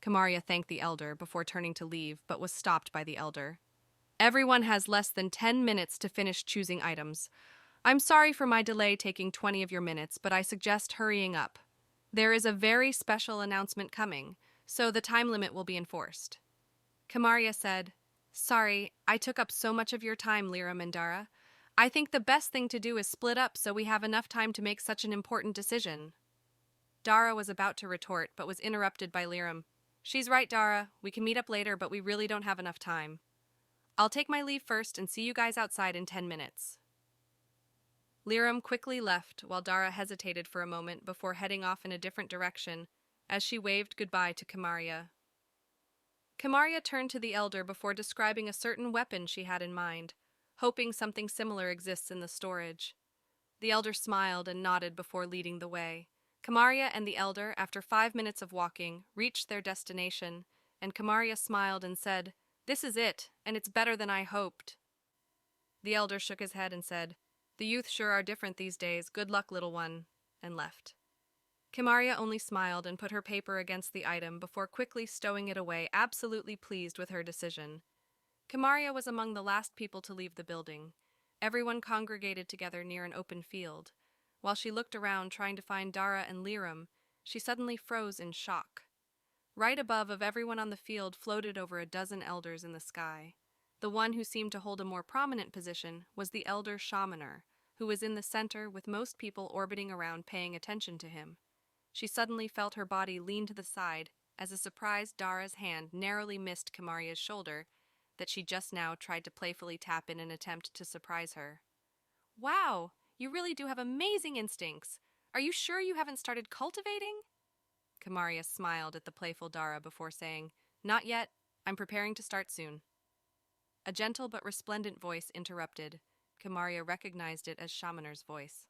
Kimarya thanked the elder before turning to leave, but was stopped by the elder. Everyone has less than 10 minutes to finish choosing items. I'm sorry for my delay taking 20 of your minutes, but I suggest hurrying up. There is a very special announcement coming, so the time limit will be enforced. Kimarya said, Sorry, I took up so much of your time, Liram and Dara. I think the best thing to do is split up so we have enough time to make such an important decision. Dara was about to retort, but was interrupted by Liram. She's right, Dara. We can meet up later, but we really don't have enough time. I'll take my leave first and see you guys outside in 10 minutes. Liram quickly left while Dara hesitated for a moment before heading off in a different direction as she waved goodbye to Kimarya. Kimarya turned to the elder before describing a certain weapon she had in mind, hoping something similar exists in the storage. The elder smiled and nodded before leading the way. Kimarya and the elder, after 5 minutes of walking, reached their destination, and Kimarya smiled and said, This is it, and it's better than I hoped. The elder shook his head and said, The youth sure are different these days. Good luck, little one, and left. Kimarya only smiled and put her paper against the item before quickly stowing it away, absolutely pleased with her decision. Kimarya was among the last people to leave the building. Everyone congregated together near an open field. While she looked around trying to find Dara and Liram, she suddenly froze in shock. Right above of everyone on the field floated over a dozen elders in the sky. The one who seemed to hold a more prominent position was the elder Shamaner, who was in the center with most people orbiting around paying attention to him. She suddenly felt her body lean to the side as a surprised Dara's hand narrowly missed Kimarya's shoulder that she just now tried to playfully tap in an attempt to surprise her. Wow, you really do have amazing instincts. Are you sure you haven't started cultivating? Kimarya smiled at the playful Dara before saying, Not yet. I'm preparing to start soon. A gentle but resplendent voice interrupted. Kimarya recognized it as Shamaner's voice.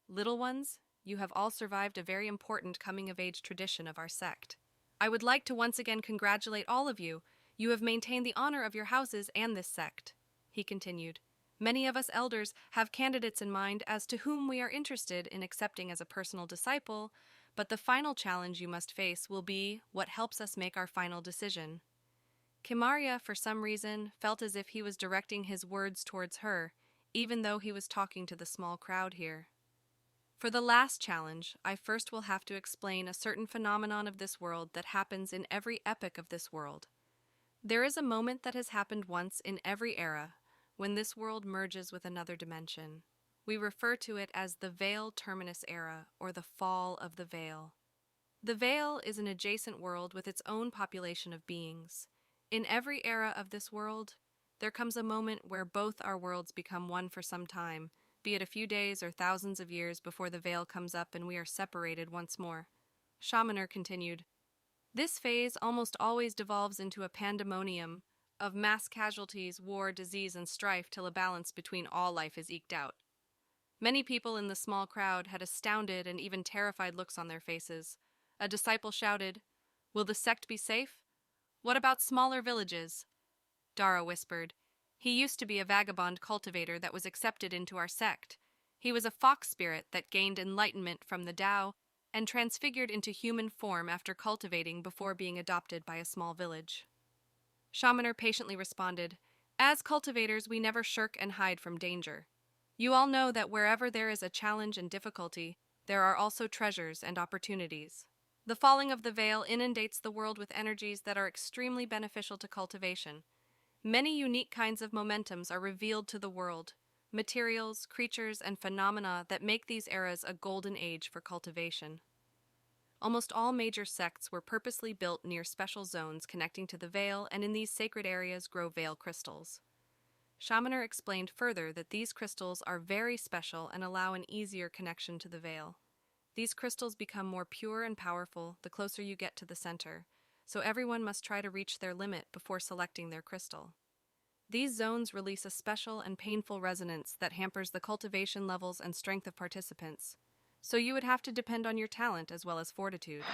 Little ones, you have all survived a very important coming-of-age tradition of our sect. I would like to once again congratulate all of you. You have maintained the honor of your houses and this sect, he continued. Many of us elders have candidates in mind as to whom we are interested in accepting as a personal disciple, but the final challenge you must face will be what helps us make our final decision. Kimarya, for some reason, felt as if he was directing his words towards her, even though he was talking to the small crowd here. For the last challenge, I first will have to explain a certain phenomenon of this world that happens in every epoch of this world. There is a moment that has happened once in every era, when this world merges with another dimension. We refer to it as the Veil Terminus era, or the Fall of the Veil. The Veil is an adjacent world with its own population of beings. In every era of this world, there comes a moment where both our worlds become one for some time, be it a few days or thousands of years before the veil comes up and we are separated once more. Shamaner continued, This phase almost always devolves into a pandemonium of mass casualties, war, disease, and strife till a balance between all life is eked out. Many people in the small crowd had astounded and even terrified looks on their faces. A disciple shouted, Will the sect be safe? What about smaller villages? Dara whispered, He used to be a vagabond cultivator that was accepted into our sect. He was a fox spirit that gained enlightenment from the Tao and transfigured into human form after cultivating before being adopted by a small village. Shamaner patiently responded, As cultivators, we never shirk and hide from danger. You all know that wherever there is a challenge and difficulty, there are also treasures and opportunities. The falling of the veil inundates the world with energies that are extremely beneficial to cultivation. Many unique kinds of momentums are revealed to the world, materials, creatures, and phenomena that make these eras a golden age for cultivation. Almost all major sects were purposely built near special zones connecting to the veil, and in these sacred areas grow veil crystals. Shamaner explained further that these crystals are very special and allow an easier connection to the veil. These crystals become more pure and powerful the closer you get to the center, so everyone must try to reach their limit before selecting their crystal. These zones release a special and painful resonance that hampers the cultivation levels and strength of participants, so you would have to depend on your talent as well as fortitude.